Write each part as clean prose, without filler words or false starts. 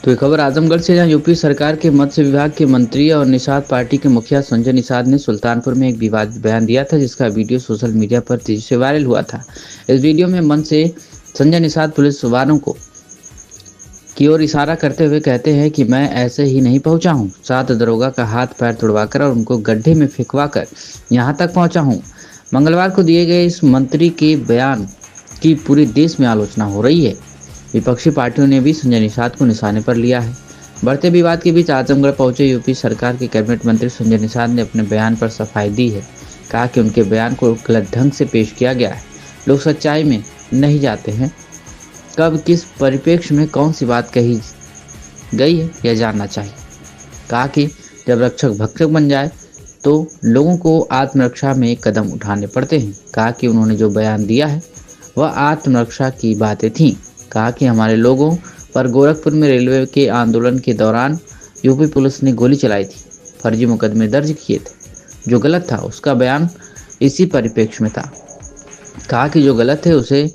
तो ये खबर आजमगढ़ से, जहां यूपी सरकार के मत्स्य विभाग के मंत्री और निषाद पार्टी के मुखिया संजय निषाद ने सुल्तानपुर में एक विवादित बयान दिया था, जिसका वीडियो सोशल मीडिया पर तेजी से वायरल हुआ था। इस वीडियो में मंच से संजय निषाद पुलिस वालों को की ओर इशारा करते हुए कहते हैं कि मैं ऐसे ही नहीं पहुंचा हूं, 7 दरोगा का हाथ पैर तुड़वाकर और उनको गड्ढे में फेंकवाकर यहां तक पहुंचा हूं। मंगलवार को दिए गए इस मंत्री के बयान की पूरे देश में आलोचना हो रही है। विपक्षी पार्टियों ने भी संजय निषाद को निशाने पर लिया है। बढ़ते विवाद के बीच आजमगढ़ पहुंचे यूपी सरकार के कैबिनेट मंत्री संजय निषाद ने अपने बयान पर सफाई दी है। कहा कि उनके बयान को गलत ढंग से पेश किया गया है। लोग सच्चाई में नहीं जाते हैं, कब किस परिप्रेक्ष्य में कौन सी बात कही गई है यह जानना चाहिए। कहा कि जब रक्षक भक्षक बन जाए तो लोगों को आत्मरक्षा में कदम उठाने पड़ते हैं। कहा कि उन्होंने जो बयान दिया है वह आत्मरक्षा की बातें थीं। कहा कि हमारे लोगों पर गोरखपुर में रेलवे के आंदोलन के दौरान यूपी पुलिस ने गोली चलाई थी, फर्जी मुकदमे दर्ज किए थे। जो गलत था उसका बयान इसी परिप्रेक्ष्य में था। कहा कि जो गलत है उसे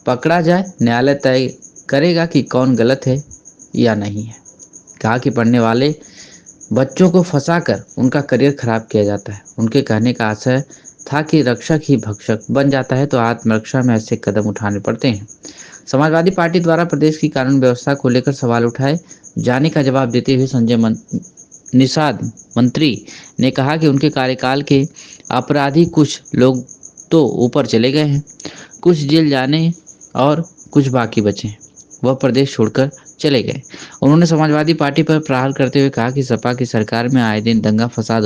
पकड़ा जाए, न्यायालय तय करेगा कि कौन गलत है या नहीं है। कहा कि पढ़ने वाले बच्चों को फंसाकर उनका करियर खराब किया जाता है। उनके कहने का आशय था कि रक्षक ही भक्षक बन जाता है तो आत्मरक्षा में ऐसे कदम उठाने पड़ते हैं। समाजवादी पार्टी द्वारा प्रदेश की कानून व्यवस्था को लेकर सवाल उठाए जाने का जवाब देते हुए संजय निषाद मंत्री ने कहा कि उनके कार्यकाल के अपराधी कुछ लोग तो ऊपर चले गए हैं, कुछ जेल जाने और कुछ बाकी बचे हैं, वह प्रदेश छोड़कर चले गए। उन्होंने समाजवादी पार्टी पर प्रहार करते हुए कहा कि सपा की सरकार में आए दिन दंगा फसाद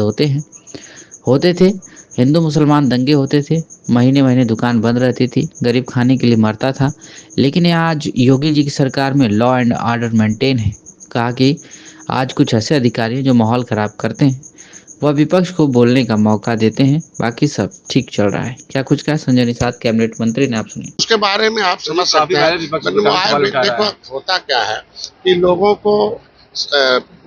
होते थे, हिंदू मुसलमान दंगे होते थे, महीने महीने दुकान बंद रहती थी, गरीब खाने के लिए मरता था। लेकिन आज योगी जी की सरकार में लॉ एंड ऑर्डर मेंटेन है। कहा कि आज कुछ ऐसे अधिकारी हैं जो माहौल खराब करते हैं, वह विपक्ष को बोलने का मौका देते हैं, बाकी सब ठीक चल रहा है। क्या कुछ कहा संजय निषाद कैबिनेट मंत्री ने, आप सुनिए। उसके बारे में आप समझ सकते हैं। देखो होता क्या है कि लोगों को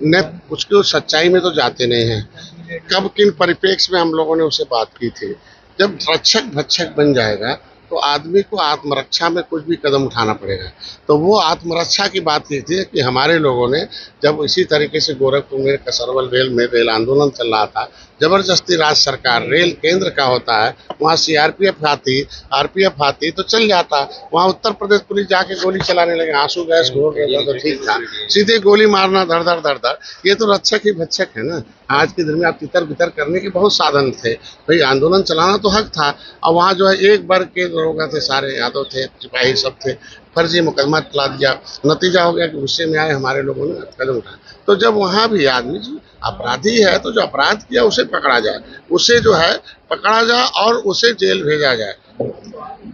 ने उसकी सच्चाई में तो जाते नहीं हैं। कब किन परिप्रेक्ष्य में हम लोगों ने उसे बात की थी। जब रक्षक भक्षक बन जाएगा तो आदमी को आत्मरक्षा में कुछ भी कदम उठाना पड़ेगा। तो वो आत्मरक्षा की बात की थी कि हमारे लोगों ने जब इसी तरीके से गोरखपुर में कसरवल रेल में रेल आंदोलन चल रहा था, जबरदस्ती राज्य सरकार, रेल केंद्र का होता है, वहाँ सीआरपीएफ आती, आरपीएफ आती तो चल जाता। वहाँ उत्तर प्रदेश पुलिस जाके गोली चलाने लगे, आंसू गैस घोल रहे थे तो ठीक था, सीधे गोली मारना धड़ धड़ धड़ धड़। ये तो रक्षक ही भक्षक है ना। आज के दिन में आप तितर बितर करने के बहुत साधन थे, भाई आंदोलन चलाना तो हक था। और वहाँ जो है एक वर्ग के लोग थे, सारे यादव थे, सिपाही सब थे, फर्जी मुकदमा चला दिया। नतीजा हो गया कि गुस्से में आए हमारे लोगों ने कदम उठाया। तो जब वहाँ भी आदमी अपराधी है तो जो अपराध किया उसे पकड़ा जाए, उसे जो है पकड़ा जाए और उसे जेल भेजा जाए।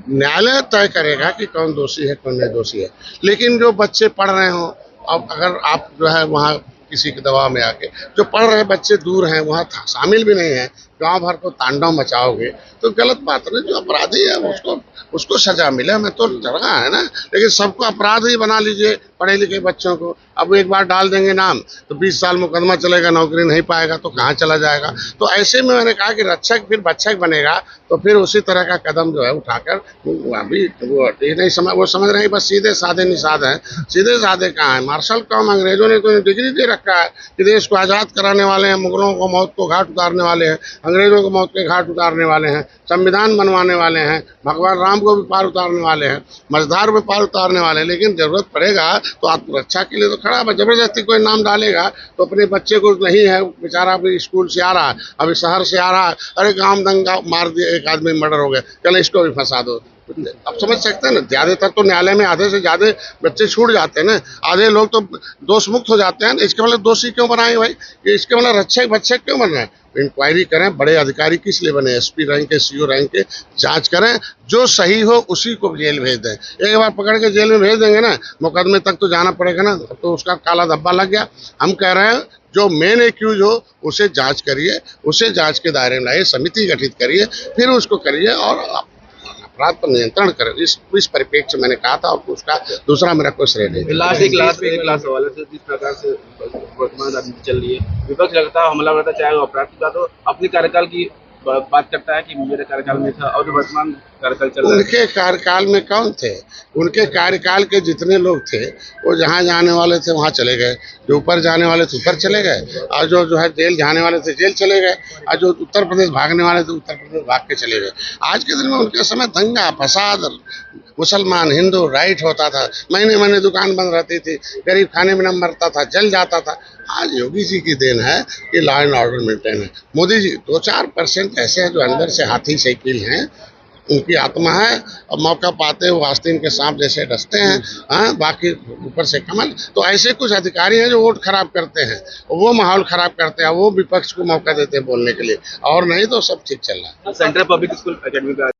न्यायालय तय करेगा कि कौन दोषी है कौन निर्दोषी है। लेकिन जो बच्चे पढ़ रहे हो, अब अगर आप जो है वहाँ किसी के दबाव में आके जो पढ़ रहे बच्चे दूर हैं, वहाँ शामिल भी नहीं है, गांव भर को तांडव मचाओगे तो गलत बात है। जो अपराधी है उसको सजा मिले, मैं तो जगह है ना। लेकिन सबको अपराधी बना लीजिए, पढ़े लिखे बच्चों को। अब एक बार डाल देंगे नाम तो 20 साल मुकदमा चलेगा, नौकरी नहीं पाएगा तो कहाँ चला जाएगा। तो ऐसे में मैंने कहा कि रक्षक फिर भक्षक बनेगा तो फिर उसी तरह का कदम जो है उठाकर अभी वो नहीं समझ, वो समझ रहे बस सीधे साधे निषाद हैं। सीधे साधे कहाँ है? मार्शल कौम अंग्रेजों ने तो डिग्री दे रखा है कि देश को आज़ाद कराने वाले हैं, मुगलों को मौत को घाट उतारने वाले हैं, अंग्रेजों को मौत के घाट उतारने वाले हैं, संविधान बनवाने वाले हैं, भगवान राम को भी पार उतारने वाले हैं, मझधार में पार उतारने वाले हैं। लेकिन जरूरत पड़ेगा तो आत्मरक्षा के लिए तो खड़ा है। जबरदस्ती कोई नाम डालेगा तो अपने बच्चे को नहीं है, बेचारा अभी स्कूल से आ रहा है, अभी शहर से आ रहा है, अरे गांव दंगा मार दिया, एक आदमी मर्डर हो गया, चलो इसको भी फंसा दो। आप समझ सकते हैं ना। ज्यादातर तो न्यायालय में आधे से ज्यादा बच्चे छूट जाते हैं ना, आधे लोग तो दोष मुक्त हो जाते हैं। इसके मतलब दोषी क्यों बनाए भाई? इसके मतलब रक्षक भक्षक क्यों बन रहे हैं? इंक्वायरी करें, बड़े अधिकारी किस लिए बने, एसपी रैंक के, सीओ रैंक के, जांच करें, जो सही हो उसी को जेल भेज दें। एक बार पकड़ के जेल में भेज देंगे ना, मुकदमे तक तो जाना पड़ेगा ना, तो उसका काला धब्बा लग गया। हम कह रहे हैं जो मेन एक्यूज हो उसे जांच करिए, उसे जांच के दायरे में लाइए, समिति गठित करिए, फिर उसको करिए और अपराध पर नियंत्रण करें। इस परिप्रेक्ष्य मैंने कहा था और उसका दूसरा मेरा कोई श्रेय नहीं। लास्ट सवाल है, जिस प्रकार से वर्तमान राजनीति चल रही है, विपक्ष लगातार हमला करता, चाहे वो अपराध की बात हो, अपने कार्यकाल की बात करता है कि मेरे कार्यकाल में था और जो वर्तमान कार्यकाल चल रहा है। उनके कार्यकाल में कौन थे? उनके कार्यकाल के जितने लोग थे वो जहाँ जाने वाले थे वहाँ चले गए, जो ऊपर जाने वाले थे ऊपर चले गए, और जो है जेल जाने वाले थे जेल चले गए, और जो उत्तर प्रदेश भागने वाले थे उत्तर प्रदेश भाग के चले गए। आज के दिन में उनके समय दंगा फसाद, मुसलमान हिंदू राइट होता था, महीने महीने दुकान बंद रहती थी, गरीब खाने में न मरता था, जल जाता था। आज योगी जी की देन है कि लॉ एंड ऑर्डर मेंटेन है। मोदी जी 2-4% ऐसे हैं जो अंदर से हाथी शकील हैं, उनकी आत्मा है, और मौका पाते वो आस्तीन के सांप जैसे डसते हैं। हाँ, बाकी ऊपर से कमल। तो ऐसे कुछ अधिकारी हैं जो वोट खराब करते हैं, वो माहौल खराब करते हैं, वो विपक्ष को मौका देते हैं बोलने के लिए, और नहीं तो सब ठीक चल रहा है। सेंट्रल पब्लिक स्कूल अकेडमी का